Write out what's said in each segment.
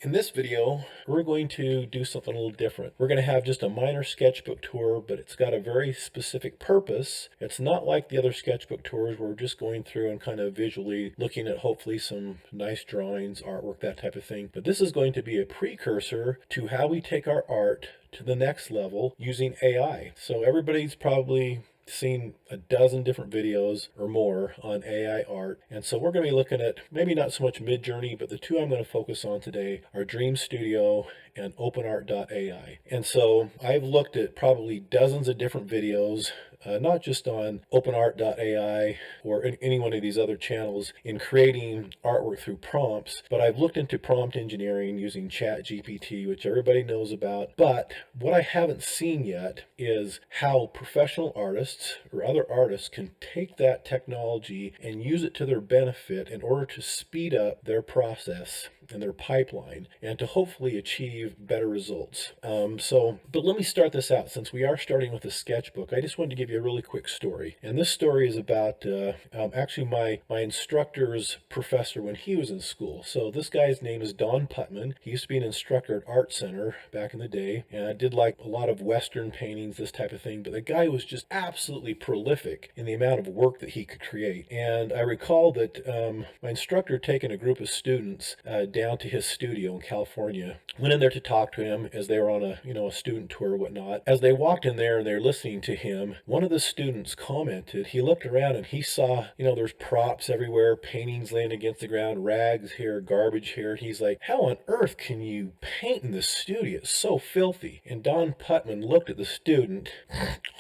In this video, we're going to do something a little different. We're going to have just a minor sketchbook tour, but it's got a very specific purpose. It's not like the other sketchbook tours where we're just going through and kind of visually looking at hopefully some nice drawings, artwork, that type of thing. But this is going to be a precursor to how we take our art to the next level using AI. So everybody's probably seen a dozen different videos or more on AI art. And so we're going to be looking at maybe not so much Midjourney, but the two I'm going to focus on today are Dream Studio and openart.ai. And so I've looked at probably dozens of different videos, not just on openart.ai or in any one of these other channels in creating artwork through prompts, but I've looked into prompt engineering using ChatGPT, which everybody knows about. But what I haven't seen yet is how professional artists or other artists can take that technology and use it to their benefit in order to speed up their process and their pipeline and to hopefully achieve better results. But let me start this out. Since we are starting with a sketchbook, I just wanted to give you a really quick story. And this story is about actually my instructor's professor when he was in school. So this guy's name is Don Putman. He used to be an instructor at Art Center back in the day, and I did like a lot of Western paintings, this type of thing. But the guy was just absolutely prolific in the amount of work that he could create. And I recall that my instructor had taken a group of students down to his studio in California, went in there to talk to him as they were on a student tour or whatnot. As they walked in there and they're listening to him, one of the students commented, he looked around and he saw, there's props everywhere, paintings laying against the ground, rags here, garbage here. He's like, how on earth can you paint in this studio? It's so filthy. And Don Putman looked at the student,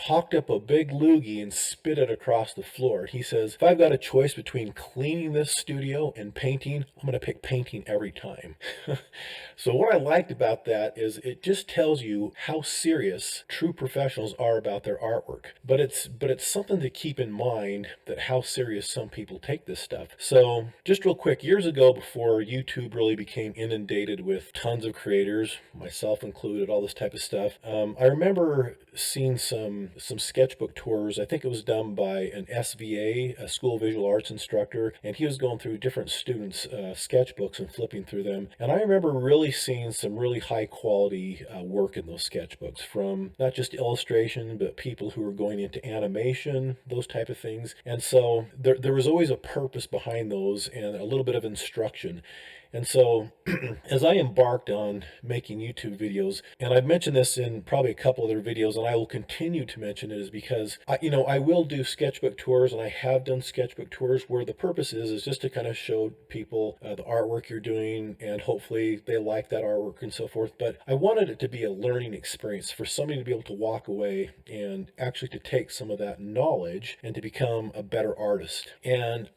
hawked up a big loogie and spit it across the floor. He says, if I've got a choice between cleaning this studio and painting, I'm going to pick painting every time. So what I liked about that is it just tells you how serious true professionals are about their artwork. But it's something to keep in mind, that how serious some people take this stuff. So just real quick, years ago, before YouTube really became inundated with tons of creators, myself included, all this type of stuff, I remember seeing some sketchbook tours. I think it was done by an SVA, a School of Visual Arts instructor, and he was going through different students' sketchbooks and flipping through them. And I remember really seeing some really high quality work in those sketchbooks, from not just illustration, but people who were going into animation, those type of things. And so there was always a purpose behind those and a little bit of instruction. And so as I embarked on making YouTube videos, and I've mentioned this in probably a couple other videos, and I will continue to mention it, is because I will do sketchbook tours, and I have done sketchbook tours where the purpose is just to kind of show people the artwork you're doing, and hopefully they like that artwork and so forth. But I wanted it to be a learning experience for somebody to be able to walk away and actually to take some of that knowledge and to become a better artist. And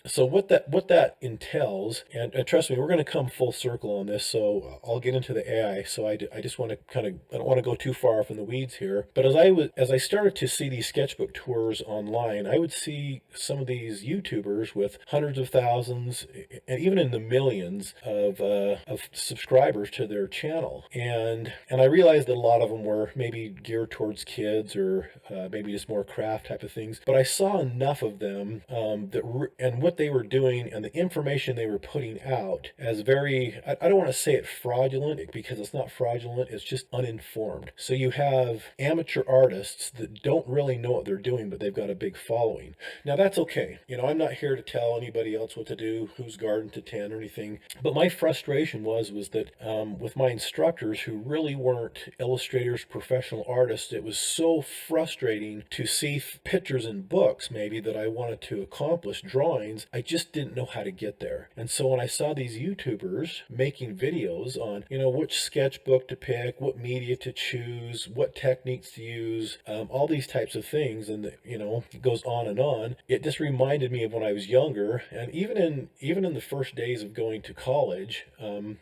so what that entails, and trust me, we're going to come full circle on this, so I'll get into the AI. So I just want to I don't want to go too far off in the weeds here. But as I started to see these sketchbook tours online, I would see some of these YouTubers with hundreds of thousands, and even in the millions of subscribers to their channel, and I realized that a lot of them were maybe geared towards kids or maybe just more craft type of things. But I saw enough of them and what they were doing and the information they were putting out as very, I don't want to say it fraudulent, because it's not fraudulent, it's just uninformed. So you have amateur artists that don't really know what they're doing, but they've got a big following. Now that's okay. I'm not here to tell anybody else what to do, whose garden to tend or anything. But my frustration was that with my instructors, who really weren't illustrators, professional artists, it was so frustrating to see pictures in books maybe that I wanted to accomplish, drawings. I just didn't know how to get there. And so when I saw these YouTubers making videos on, which sketchbook to pick, what media to choose, what techniques to use, all these types of things, and it goes on, it just reminded me of when I was younger. And even in the first days of going to college,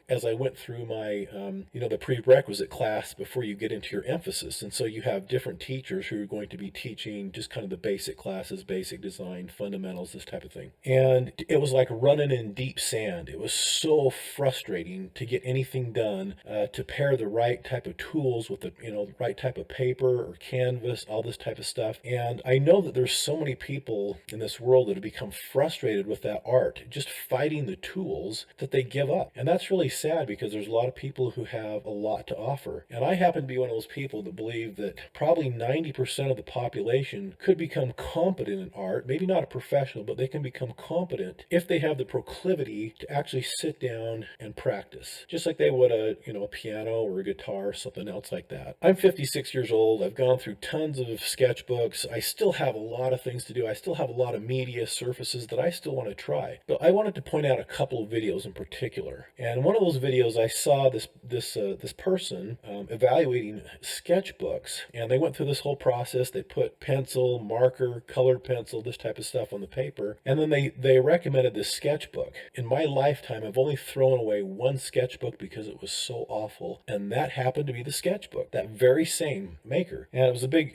as I went through my the prerequisite class before you get into your emphasis. And so you have different teachers who are going to be teaching just kind of the basic classes, basic design, fundamentals, this type of thing. And it was like running in deep sand. It was so frustrating to get anything done, to pair the right type of tools with the right type of paper or canvas, all this type of stuff. And I know that there's so many people in this world that have become frustrated with that art, just fighting the tools, that they give up. And that's really sad, because there's a lot of people who have a lot to offer. And I happen to be one of those people that believe that probably 90% of the population could become competent in art, maybe not a professional, but they can become competent if they have the proclivity to actually sit down and practice, just like they would a piano or a guitar or something else like that. I'm 56 years old. I've gone through tons of sketchbooks. I still have a lot of things to do. I still have a lot of media surfaces that I still want to try. But I wanted to point out a couple of videos in particular. And one of those videos, I saw this person evaluating sketchbooks, and they went through this whole process. They put pencil, marker, colored pencil, this type of stuff on the paper, and then they recommended this sketchbook. In my lifetime, I've only thrown away one sketchbook because it was so awful, and that happened to be the sketchbook, that very same maker. And it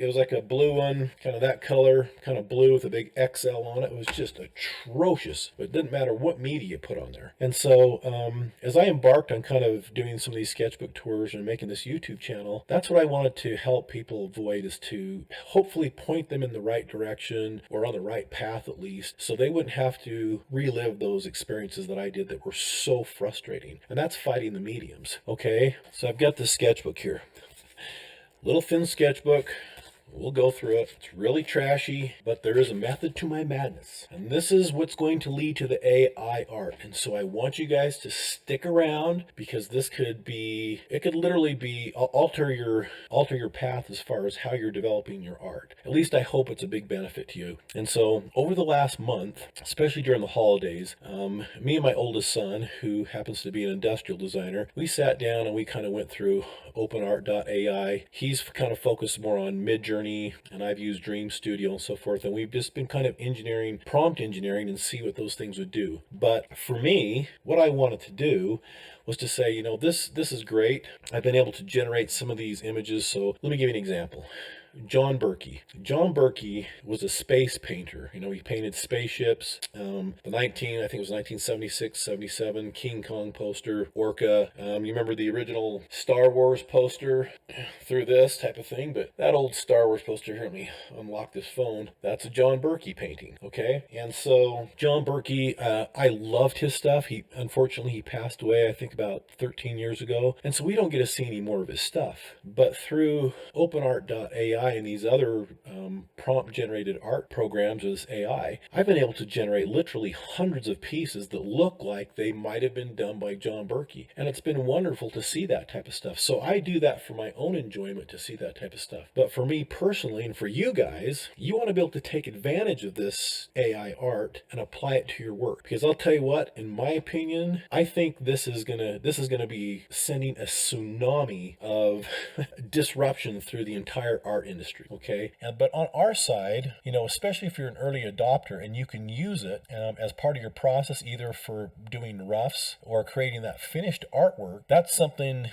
was like a blue one, kind of that color, kind of blue with a big XL on it. It was just atrocious, but it didn't matter what media you put on there. And so as I embarked on kind of doing some of these sketchbook tours and making this YouTube channel, that's what I wanted to help people avoid, is to hopefully point them in the right direction, or on the right path at least, so they wouldn't have to relive those experiences that I did that were so frustrating. And that's fighting the mediums. Okay, so I've got this sketchbook here. Little thin sketchbook. We'll go through it. It's really trashy, but there is a method to my madness. And this is what's going to lead to the AI art. And so I want you guys to stick around, because this could literally be alter your path as far as how you're developing your art. At least I hope it's a big benefit to you. And so over the last month, especially during the holidays, me and my oldest son, who happens to be an industrial designer, we sat down and we kind of went through openart.ai. He's kind of focused more on Midjourney, and I've used Dream Studio and so forth, and we've just been kind of prompt engineering, and see what those things would do. But for me, what I wanted to do was to say, this is great. I've been able to generate some of these images. So let me give you an example. John Berkey. John Berkey was a space painter. He painted spaceships. I think it was 1976, 77 King Kong poster, Orca. You remember the original Star Wars poster through this type of thing, but that old Star Wars poster here, let me unlock this phone. That's a John Berkey painting. Okay. And so John Berkey, I loved his stuff. Unfortunately, he passed away, I think about 13 years ago. And so we don't get to see any more of his stuff, but through openart.ai and these other prompt generated art programs with AI, I've been able to generate literally hundreds of pieces that look like they might have been done by John Berkey. And it's been wonderful to see that type of stuff. So I do that for my own enjoyment, to see that type of stuff. But for me personally, and for you guys, you want to be able to take advantage of this AI art and apply it to your work. Because I'll tell you what, in my opinion, I think this is gonna be sending a tsunami of disruption through the entire art industry. Okay. But on our side, especially if you're an early adopter and you can use it as part of your process, either for doing roughs or creating that finished artwork, that's something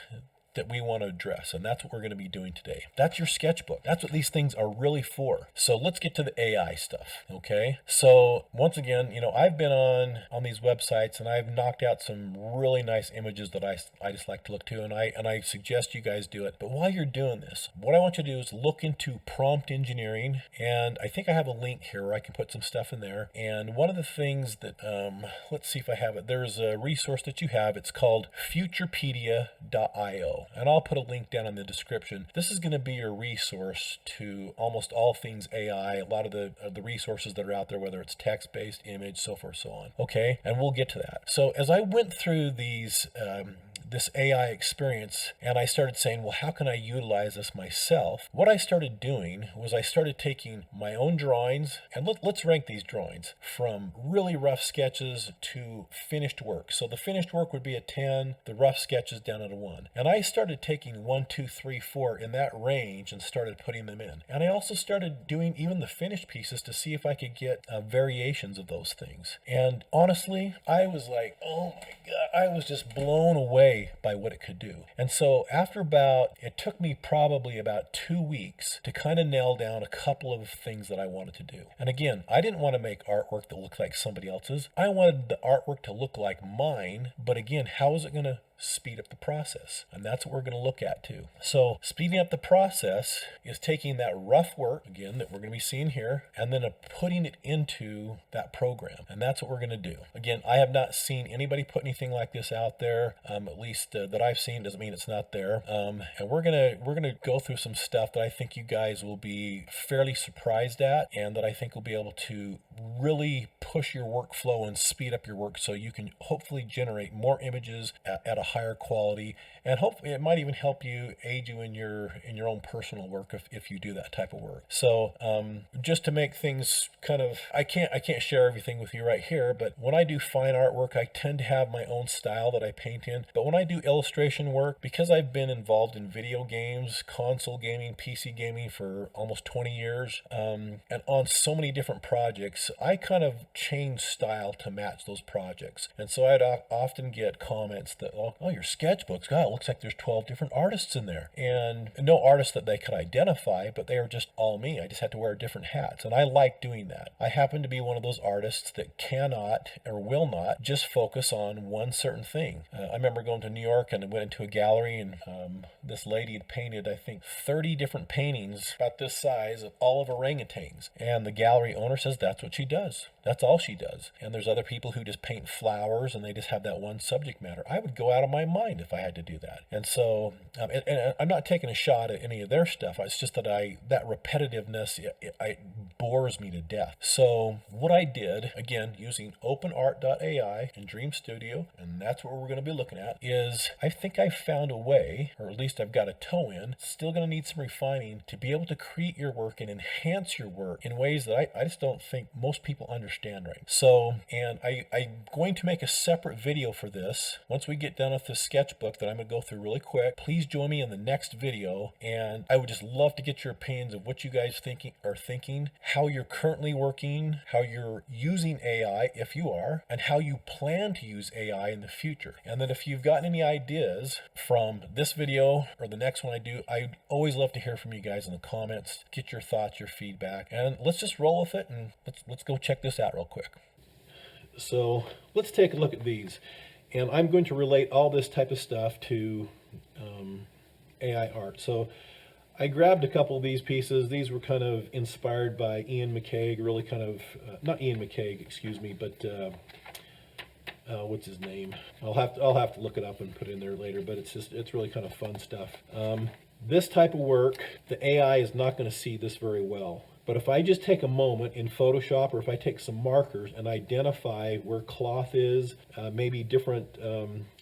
that we want to address, and that's what we're going to be doing today. That's your sketchbook. That's what these things are really for. So let's get to the AI stuff, okay? So once again, I've been on these websites, and I've knocked out some really nice images that I just like to look to, and I suggest you guys do it. But while you're doing this, what I want you to do is look into prompt engineering, and I think I have a link here where I can put some stuff in there. And one of the things that, let's see if I have it. There's a resource that you have. It's called futurepedia.io. And I'll put a link down in the description. This is going to be your resource to almost all things AI, a lot of the resources that are out there, whether it's text-based, image, so forth, so on. Okay, and we'll get to that. So as I went through this AI experience, and I started saying, well, how can I utilize this myself? What I started doing was I started taking my own drawings, and let's rank these drawings from really rough sketches to finished work. So the finished work would be a 10, the rough sketches down at a 1. And I started taking 1, 2, 3, 4 in that range and started putting them in. And I also started doing even the finished pieces to see if I could get variations of those things. And honestly, I was like, oh my God, I was just blown away away by what it could do. And so it took me probably about 2 weeks to kind of nail down a couple of things that I wanted to do. And again, I didn't want to make artwork that looked like somebody else's. I wanted the artwork to look like mine, but again, how is it going to speed up the process? And that's what we're going to look at too. So speeding up the process is taking that rough work, again, that we're going to be seeing here, and then putting it into that program. And that's what we're going to do. Again, I have not seen anybody put anything like this out there, at least that I've seen. Doesn't mean it's not there. And we're gonna go through some stuff that I think you guys will be fairly surprised at, and that I think will be able to really push your workflow and speed up your work, so you can hopefully generate more images at a higher quality, and hopefully it might even help you, aid you in your own personal work if you do that type of work. So just to make things kind of, I can't share everything with you right here, but when I do fine artwork, I tend to have my own style that I paint in. But when I do illustration work, because I've been involved in video games, console gaming, PC gaming for almost 20 years, and on so many different projects, I kind of change style to match those projects. And so I'd often get comments that, oh, your sketchbooks, God, it looks like there's 12 different artists in there. And no artist that they could identify, but they are just all me. I just had to wear different hats. And I like doing that. I happen to be one of those artists that cannot or will not just focus on one certain thing. I remember going to New York and I went into a gallery, and this lady had painted, I think, 30 different paintings about this size of all of orangutans. And the gallery owner says that's what she does. That's all she does. And there's other people who just paint flowers and they just have that one subject matter. I would go out of my mind if I had to do that. And so, and I'm not taking a shot at any of their stuff. It's just that that repetitiveness, it bores me to death. So what I did, again, using openart.ai and Dream Studio, and that's what we're going to be looking at, is I think I found a way, or at least I've got a toe in, still going to need some refining, to be able to create your work and enhance your work in ways that I just don't think most people understand right. So, and I'm going to make a separate video for this once we get done with this sketchbook that I'm going to go through really quick. Please join me in the next video, and I would just love to get your opinions of what you guys are thinking, how you're currently working, how you're using AI, if you are, and how you plan to use AI in the future. And then if you've gotten any ideas from this video or the next one I do, I'd always love to hear from you guys in the comments, get your thoughts, your feedback, and let's just roll with it, and let's go check this out real quick. So let's take a look at these, and I'm going to relate all this type of stuff to AI art. So I grabbed a couple of these pieces. These were kind of inspired by Ian McCaig, really kind of, not Ian McCaig, excuse me, but what's his name? I'll have to look it up and put it in there later, but it's really kind of fun stuff. This type of work, the AI is not going to see this very well. But if I just take a moment in Photoshop, or if I take some markers and identify where cloth is, maybe different,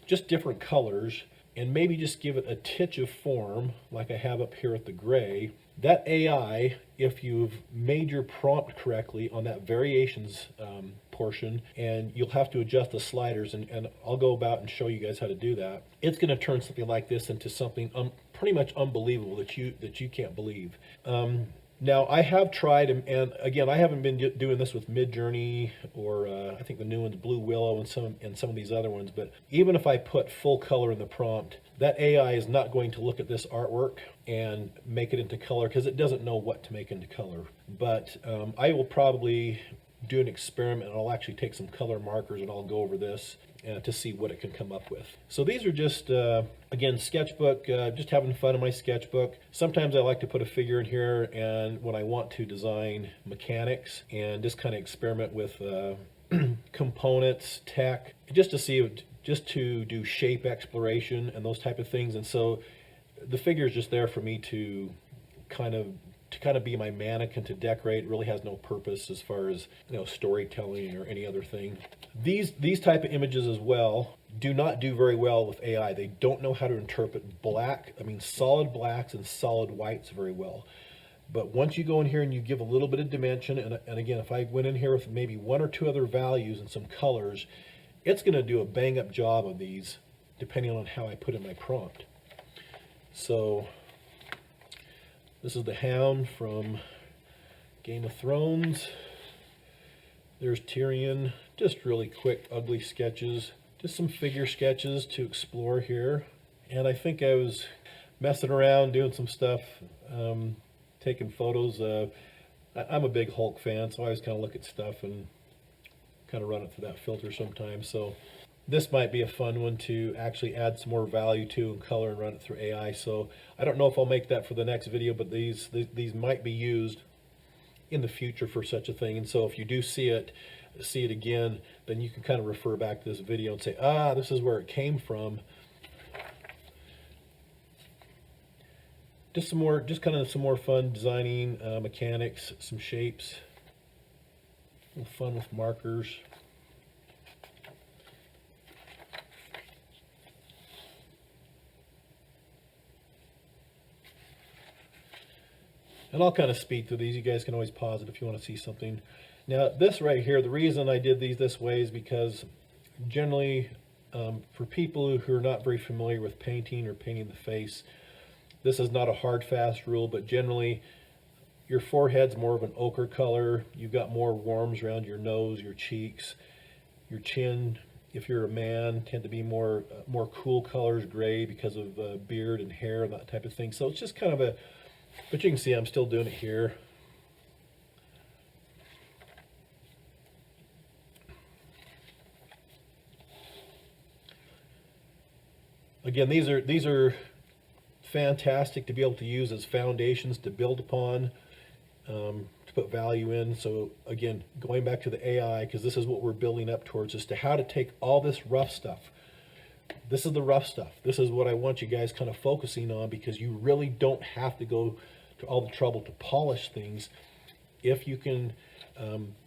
just different colors, and maybe just give it a titch of form, like I have up here at the gray, that AI, if you've made your prompt correctly on that variations portion, and you'll have to adjust the sliders, and I'll go about and show you guys how to do that, it's going to turn something like this into something pretty much unbelievable that you can't believe. Now, I have tried, and again, I haven't been doing this with Midjourney, or I think the new one's Blue Willow, and some of these other ones, but even if I put full color in the prompt, that AI is not going to look at this artwork and make it into color, because it doesn't know what to make into color. But I will probably do an experiment, and I'll actually take some color markers and I'll go over this to see what it can come up with. So these are just, again, sketchbook, just having fun in my sketchbook. Sometimes I like to put a figure in here, and when I want to design mechanics and just kind of experiment with components, tech, just to do shape exploration and those type of things. And so the figure is just there for me to kind of be my mannequin to decorate. It really has no purpose as far as, storytelling or any other thing. These type of images as well do not do very well with AI. They don't know how to interpret solid blacks and solid whites very well. But once you go in here and you give a little bit of dimension, and again, if I went in here with maybe one or two other values and some colors, it's going to do a bang up job of these, depending on how I put in my prompt. So this is the Hound from Game of Thrones. There's Tyrion. Just really quick, ugly sketches Just some figure sketches to explore here. And I think I was messing around doing some stuff, taking photos. I'm a big Hulk fan, so I always kind of look at stuff and kind of run it through that filter sometimes. So this might be a fun one to actually add some more value to and color and run it through AI. So I don't know if I'll make that for the next video, but these might be used in the future for such a thing. And so if you do see it again, then you can kind of refer back to this video and say, ah, this is where it came from. Just kind of some more fun designing, mechanics, some shapes, a little fun with markers. And I'll kind of speed through these. You guys can always pause it if you want to see something. Now this right here, the reason I did these this way is because generally for people who are not very familiar with painting or painting the face, this is not a hard, fast rule, but generally your forehead's more of an ochre color. You've got more warms around your nose, your cheeks, your chin. If you're a man, tend to be more cool colors, gray, because of beard and hair and that type of thing. So it's just kind of a, but you can see I'm still doing it here. Again, these are fantastic to be able to use as foundations to build upon, to put value in. So again, going back to the AI, because this is what we're building up towards, as to how to take all this rough stuff. This is the rough stuff. This is what I want you guys kind of focusing on, because you really don't have to go to all the trouble to polish things if you can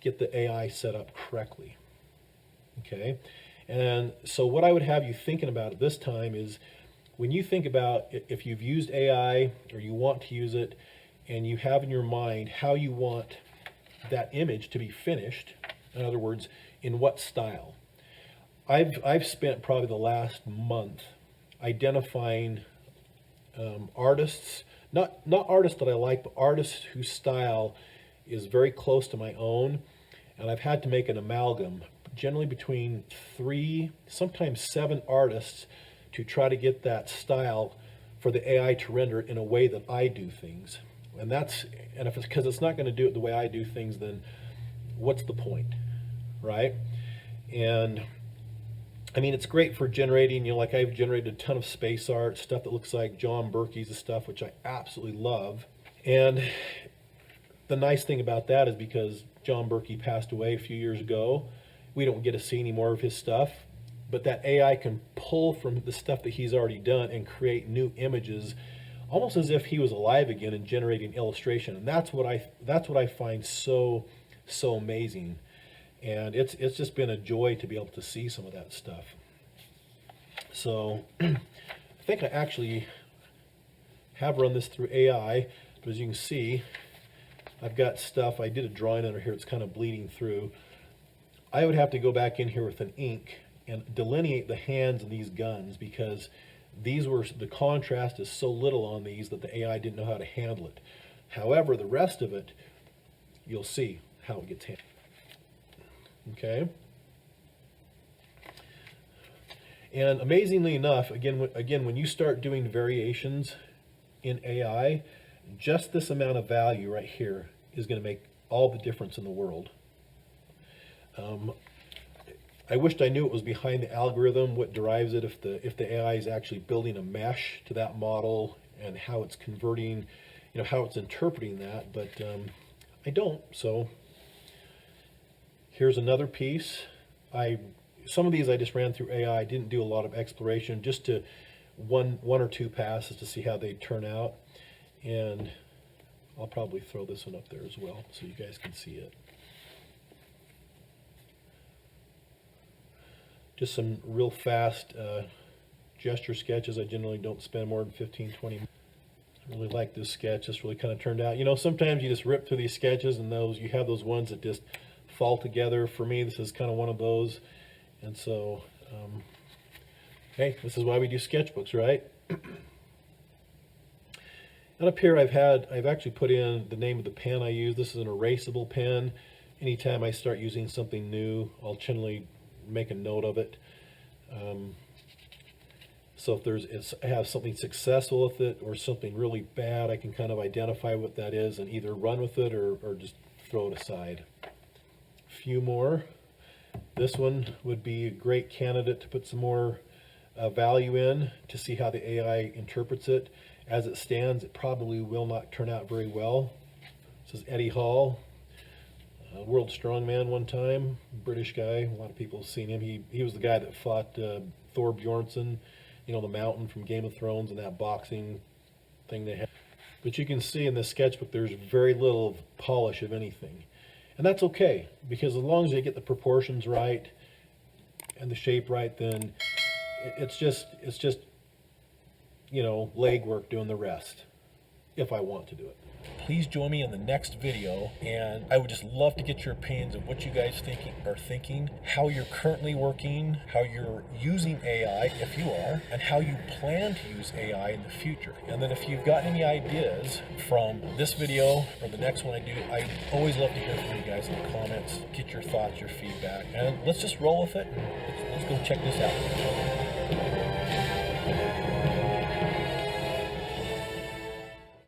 get the AI set up correctly. Okay, and so what I would have you thinking about at this time is, when you think about if you've used AI or you want to use it, and you have in your mind how you want that image to be finished, in other words, in what style. I've spent probably the last month identifying artists, not artists that I like, but artists whose style is very close to my own, and I've had to make an amalgam, generally between 3, sometimes 7 artists, to try to get that style for the AI to render it in a way that I do things. And if it's because it's not going to do it the way I do things, then what's the point, right? And I mean, it's great for generating, like I've generated a ton of space art, stuff that looks like John Berkey's stuff, which I absolutely love. And the nice thing about that is, because John Berkey passed away a few years ago, we don't get to see any more of his stuff. But that AI can pull from the stuff that he's already done and create new images, almost as if he was alive again, and generating illustration. And that's what I find so amazing. And it's just been a joy to be able to see some of that stuff. So I think I actually have run this through AI, but as you can see, I've got stuff. I did a drawing under here. It's kind of bleeding through. I would have to go back in here with an ink and delineate the hands of these guns, because the contrast is so little on these that the AI didn't know how to handle it. However, the rest of it, you'll see how it gets handled. Okay. And amazingly enough, again, when you start doing variations in AI, just this amount of value right here is going to make all the difference in the world. I wished I knew what was behind the algorithm, what drives it, if the AI is actually building a mesh to that model, and how it's converting, how it's interpreting that, but I don't. So here's another piece. Some of these I just ran through AI. I didn't do a lot of exploration, just to one or two passes to see how they turn out. And I'll probably throw this one up there as well so you guys can see it. Just some real fast gesture sketches. I generally don't spend more than 15-20 minutes. I really like this sketch. This really kind of turned out. Sometimes you just rip through these sketches, and you have those ones that just fall together. For me, this is kind of one of those. And so, hey, this is why we do sketchbooks, right? And up here I've actually put in the name of the pen I use. This is an erasable pen. Anytime I start using something new, I'll generally make a note of it. So if I have something successful with it or something really bad, I can kind of identify what that is and either run with it or just throw it aside. A few more. This one would be a great candidate to put some more value in to see how the AI interprets it. As it stands, it probably will not turn out very well. This is Eddie Hall, world strongman one time, British guy. A lot of people have seen him. He was the guy that fought Thor Bjornsson, you know, the mountain from Game of Thrones and that boxing thing they had. But you can see in this sketchbook there's very little polish of anything. And that's okay, because as long as you get the proportions right and the shape right, then it's just you know, legwork doing the rest, if I want to do it. Please join me in the next video, and I would just love to get your opinions of what you guys are thinking, how you're currently working, how you're using AI, if you are, and how you plan to use AI in the future. And then if you've got any ideas from this video or the next one I do, I always love to hear from you guys in the comments, get your thoughts, your feedback, and let's just roll with it. Let's go check this out.